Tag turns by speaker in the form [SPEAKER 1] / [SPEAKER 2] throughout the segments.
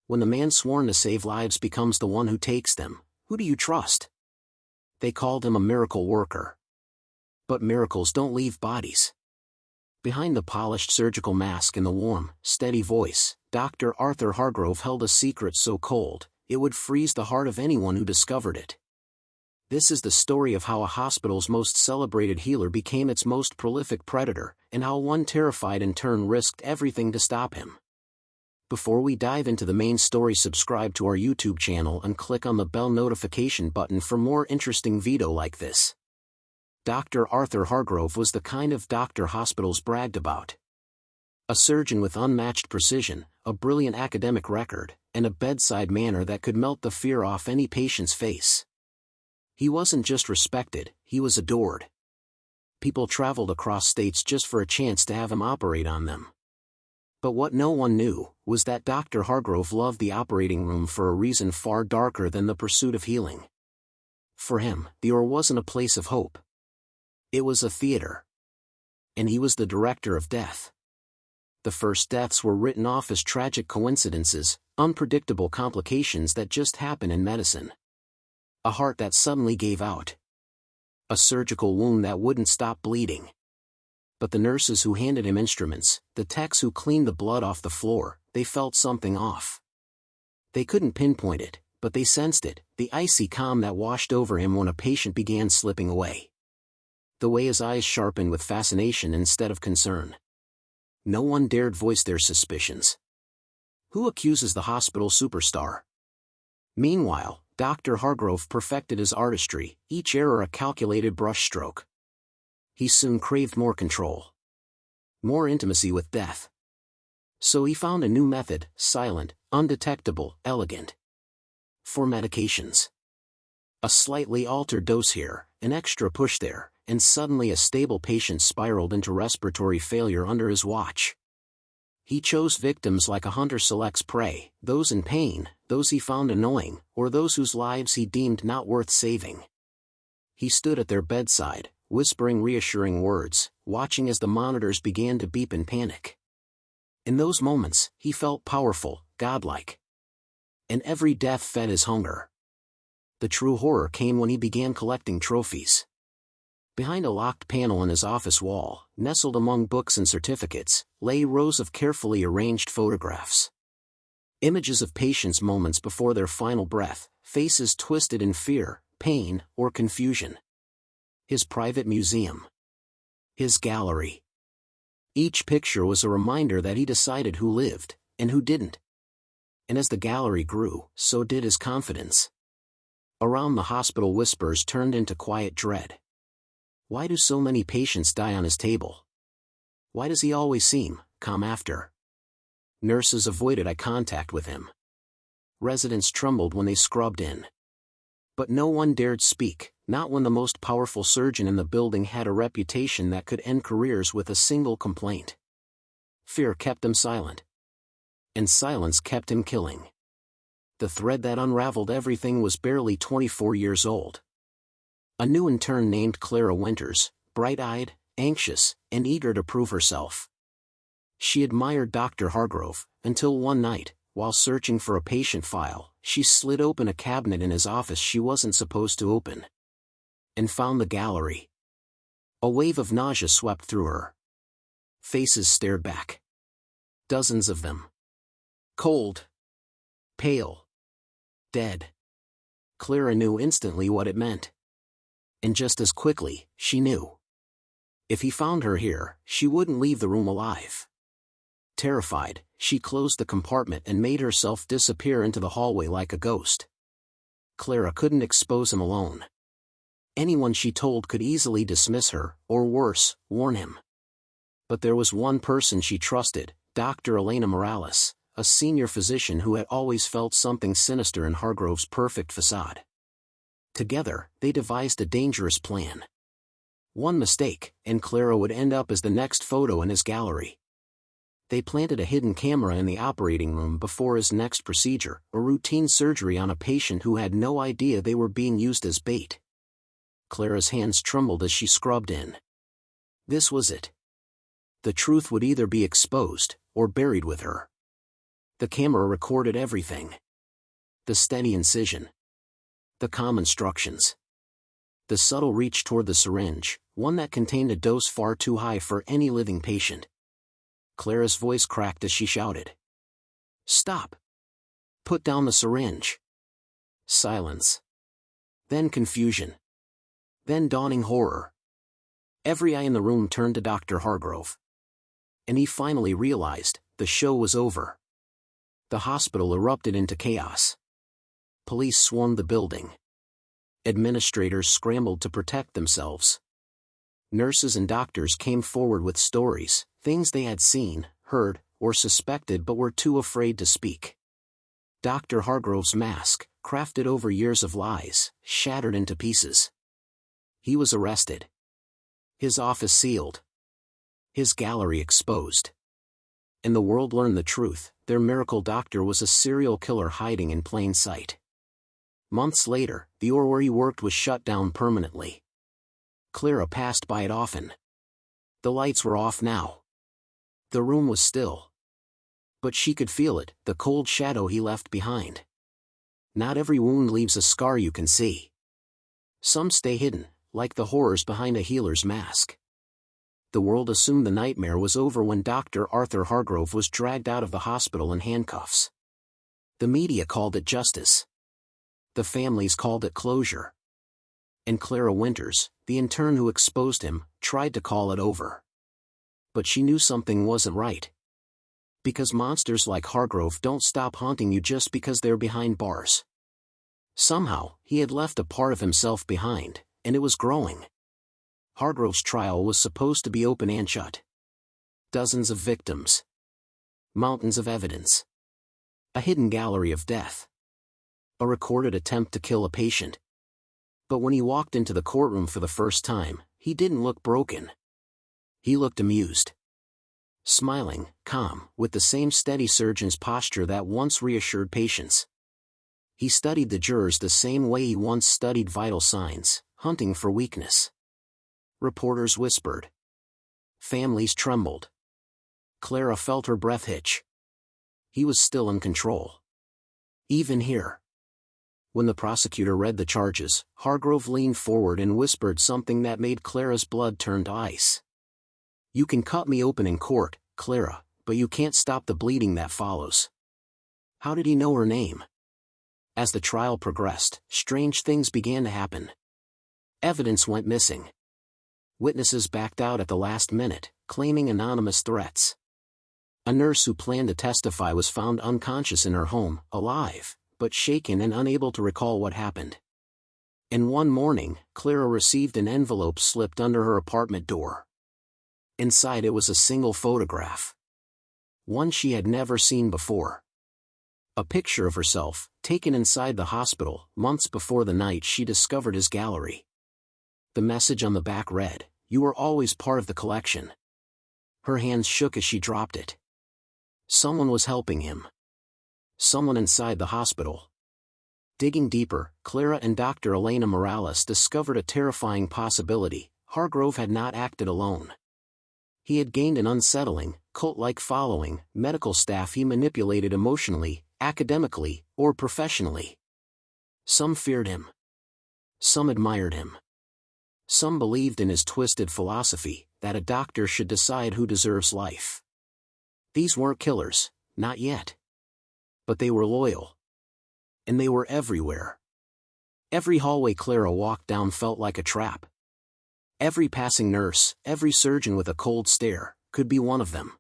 [SPEAKER 1] When the man sworn to save lives becomes the one who takes them, who do you trust? They called him a miracle worker. But miracles don't leave bodies. Behind the polished surgical mask and the warm, steady voice, Dr. Arthur Hargrove held a secret so cold, it would freeze the heart of anyone who discovered it. This is the story of how a hospital's most celebrated healer became its most prolific predator, and how one terrified intern risked everything to stop him. Before we dive into the main story, subscribe to our YouTube channel and click on the bell notification button for more interesting videos like this. Dr. Arthur Hargrove was the kind of doctor hospitals bragged about. A surgeon with unmatched precision, a brilliant academic record, and a bedside manner that could melt the fear off any patient's face. He wasn't just respected, he was adored. People traveled across states just for a chance to have him operate on them. But what no one knew was that Dr. Hargrove loved the operating room for a reason far darker than the pursuit of healing. For him, the OR wasn't a place of hope. It was a theater. And he was the director of death. The first deaths were written off as tragic coincidences, unpredictable complications that just happen in medicine. A heart that suddenly gave out. A surgical wound that wouldn't stop bleeding. But the nurses who handed him instruments, the techs who cleaned the blood off the floor, they felt something off. They couldn't pinpoint it, but they sensed it, the icy calm that washed over him when a patient began slipping away. The way his eyes sharpened with fascination instead of concern. No one dared voice their suspicions. Who accuses the hospital superstar? Meanwhile, Dr. Hargrove perfected his artistry, each error a calculated brushstroke. He soon craved more control. More intimacy with death. So he found a new method, silent, undetectable, elegant. For medications. A slightly altered dose here, an extra push there, and suddenly a stable patient spiraled into respiratory failure under his watch. He chose victims like a hunter selects prey, those in pain, those he found annoying, or those whose lives he deemed not worth saving. He stood at their bedside, whispering reassuring words, watching as the monitors began to beep in panic. In those moments, he felt powerful, godlike. And every death fed his hunger. The true horror came when he began collecting trophies. Behind a locked panel in his office wall, nestled among books and certificates, lay rows of carefully arranged photographs. Images of patients moments before their final breath, faces twisted in fear, pain, or confusion. His private museum. His gallery. Each picture was a reminder that he decided who lived, and who didn't. And as the gallery grew, so did his confidence. Around the hospital, whispers turned into quiet dread. Why do so many patients die on his table? Why does he always seem calm after? Nurses avoided eye contact with him. Residents trembled when they scrubbed in. But no one dared speak, not when the most powerful surgeon in the building had a reputation that could end careers with a single complaint. Fear kept him silent. And silence kept him killing. The thread that unraveled everything was barely 24 years old. A new intern named Clara Winters, bright-eyed, anxious, and eager to prove herself. She admired Dr. Hargrove, until one night, while searching for a patient file, she slid open a cabinet in his office she wasn't supposed to open. And found the gallery. A wave of nausea swept through her. Faces stared back. Dozens of them. Cold. Pale. Dead. Clara knew instantly what it meant. And just as quickly, she knew. If he found her here, she wouldn't leave the room alive. Terrified, she closed the compartment and made herself disappear into the hallway like a ghost. Clara couldn't expose him alone. Anyone she told could easily dismiss her, or worse, warn him. But there was one person she trusted, Dr. Elena Morales, a senior physician who had always felt something sinister in Hargrove's perfect facade. Together, they devised a dangerous plan. One mistake, and Clara would end up as the next photo in his gallery. They planted a hidden camera in the operating room before his next procedure, a routine surgery on a patient who had no idea they were being used as bait. Clara's hands trembled as she scrubbed in. This was it. The truth would either be exposed, or buried with her. The camera recorded everything. The steady incision. The calm instructions. The subtle reach toward the syringe, one that contained a dose far too high for any living patient. Clara's voice cracked as she shouted. "Stop! Put down the syringe!" Silence. Then confusion. Then dawning horror. Every eye in the room turned to Dr. Hargrove. And he finally realized, the show was over. The hospital erupted into chaos. Police swarmed the building. Administrators scrambled to protect themselves. Nurses and doctors came forward with stories, things they had seen, heard, or suspected but were too afraid to speak. Dr. Hargrove's mask, crafted over years of lies, shattered into pieces. He was arrested. His office sealed. His gallery exposed. And the world learned the truth: their miracle doctor was a serial killer hiding in plain sight. Months later, the OR where he worked was shut down permanently. Clara passed by it often. The lights were off now. The room was still. But she could feel it, the cold shadow he left behind. Not every wound leaves a scar you can see. Some stay hidden, like the horrors behind a healer's mask. The world assumed the nightmare was over when Dr. Arthur Hargrove was dragged out of the hospital in handcuffs. The media called it justice. The families called it closure. And Clara Winters, the intern who exposed him, tried to call it over. But she knew something wasn't right. Because monsters like Hargrove don't stop haunting you just because they're behind bars. Somehow, he had left a part of himself behind, and it was growing. Hargrove's trial was supposed to be open and shut. Dozens of victims. Mountains of evidence. A hidden gallery of death. A recorded attempt to kill a patient. But when he walked into the courtroom for the first time, he didn't look broken. He looked amused. Smiling, calm, with the same steady surgeon's posture that once reassured patients. He studied the jurors the same way he once studied vital signs, hunting for weakness. Reporters whispered. Families trembled. Clara felt her breath hitch. He was still in control. Even here. When the prosecutor read the charges, Hargrove leaned forward and whispered something that made Clara's blood turn to ice. "You can cut me open in court, Clara, but you can't stop the bleeding that follows." How did he know her name? As the trial progressed, strange things began to happen. Evidence went missing. Witnesses backed out at the last minute, claiming anonymous threats. A nurse who planned to testify was found unconscious in her home, alive, but shaken and unable to recall what happened. And one morning, Clara received an envelope slipped under her apartment door. Inside it was a single photograph. One she had never seen before. A picture of herself, taken inside the hospital, months before the night she discovered his gallery. The message on the back read, "You were always part of the collection." Her hands shook as she dropped it. Someone was helping him. Someone inside the hospital. Digging deeper, Clara and Dr. Elena Morales discovered a terrifying possibility: Hargrove had not acted alone. He had gained an unsettling, cult-like following, medical staff he manipulated emotionally, academically, or professionally. Some feared him. Some admired him. Some believed in his twisted philosophy, that a doctor should decide who deserves life. These weren't killers, not yet. But they were loyal. And they were everywhere. Every hallway Clara walked down felt like a trap. Every passing nurse, every surgeon with a cold stare, could be one of them.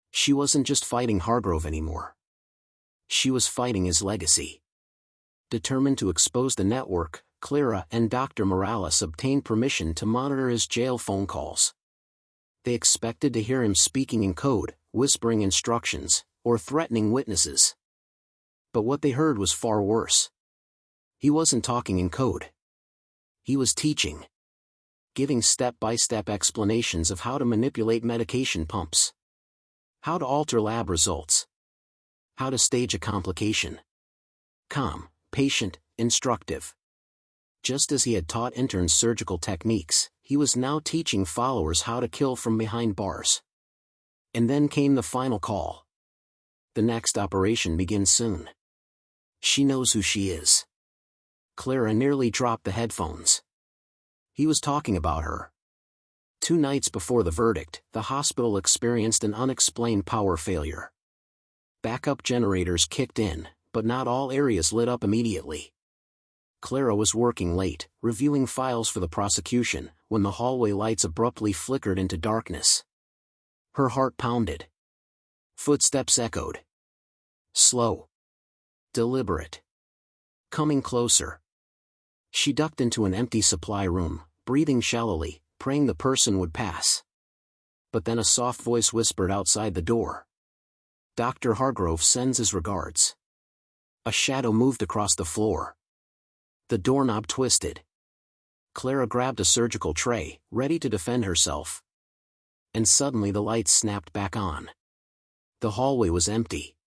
[SPEAKER 1] She wasn't just fighting Hargrove anymore. She was fighting his legacy. Determined to expose the network, Clara and Dr. Morales obtained permission to monitor his jail phone calls. They expected to hear him speaking in code, whispering instructions, or threatening witnesses. But what they heard was far worse. He wasn't talking in code. He was teaching. Giving step-by-step explanations of how to manipulate medication pumps. How to alter lab results. How to stage a complication. Calm, patient, instructive. Just as he had taught interns surgical techniques, he was now teaching followers how to kill from behind bars. And then came the final call. The next operation begins soon. She knows who she is. Clara nearly dropped the headphones. He was talking about her. 2 nights before the verdict, the hospital experienced an unexplained power failure. Backup generators kicked in, but not all areas lit up immediately. Clara was working late, reviewing files for the prosecution, when the hallway lights abruptly flickered into darkness. Her heart pounded. Footsteps echoed. Slow. Deliberate. Coming closer. She ducked into an empty supply room, breathing shallowly, praying the person would pass. But then a soft voice whispered outside the door. "Dr. Hargrove sends his regards." A shadow moved across the floor. The doorknob twisted. Clara grabbed a surgical tray, ready to defend herself. And suddenly the lights snapped back on. The hallway was empty.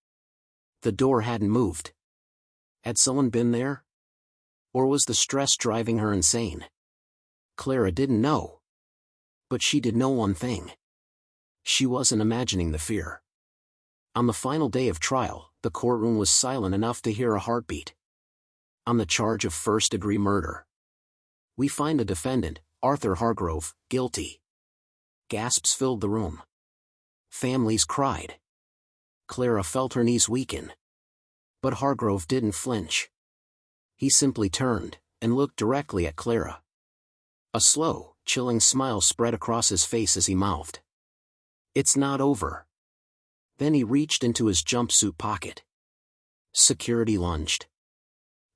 [SPEAKER 1] The door hadn't moved. Had someone been there? Or was the stress driving her insane? Clara didn't know. But she did know one thing. She wasn't imagining the fear. On the final day of trial, the courtroom was silent enough to hear a heartbeat. On the charge of first-degree murder, we find the defendant, Arthur Hargrove, guilty. Gasps filled the room. Families cried. Clara felt her knees weaken. But Hargrove didn't flinch. He simply turned, and looked directly at Clara. A slow, chilling smile spread across his face as he mouthed, "It's not over." Then he reached into his jumpsuit pocket. Security lunged.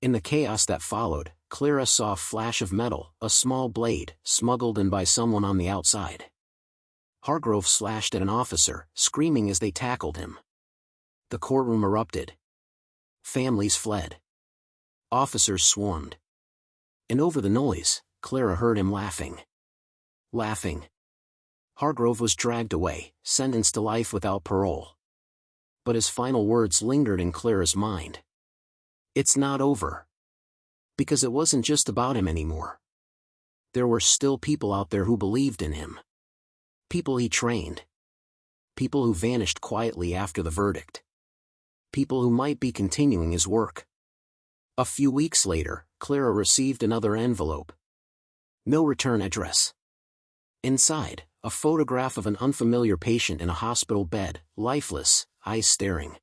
[SPEAKER 1] In the chaos that followed, Clara saw a flash of metal, a small blade, smuggled in by someone on the outside. Hargrove slashed at an officer, screaming as they tackled him. The courtroom erupted. Families fled. Officers swarmed. And over the noise, Clara heard him laughing. Laughing. Hargrove was dragged away, sentenced to life without parole. But his final words lingered in Clara's mind. It's not over. Because it wasn't just about him anymore. There were still people out there who believed in him. People he trained. People who vanished quietly after the verdict. People who might be continuing his work. A few weeks later, Clara received another envelope. No return address. Inside, a photograph of an unfamiliar patient in a hospital bed, lifeless, eyes staring.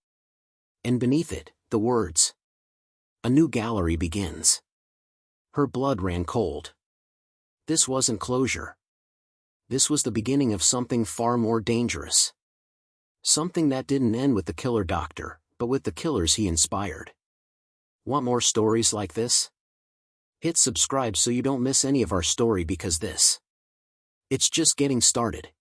[SPEAKER 1] And beneath it, the words, "A new gallery begins." Her blood ran cold. This wasn't closure. This was the beginning of something far more dangerous. Something that didn't end with the killer doctor, but with the killers he inspired. Want more stories like this? Hit subscribe so you don't miss any of our story, because it's just getting started.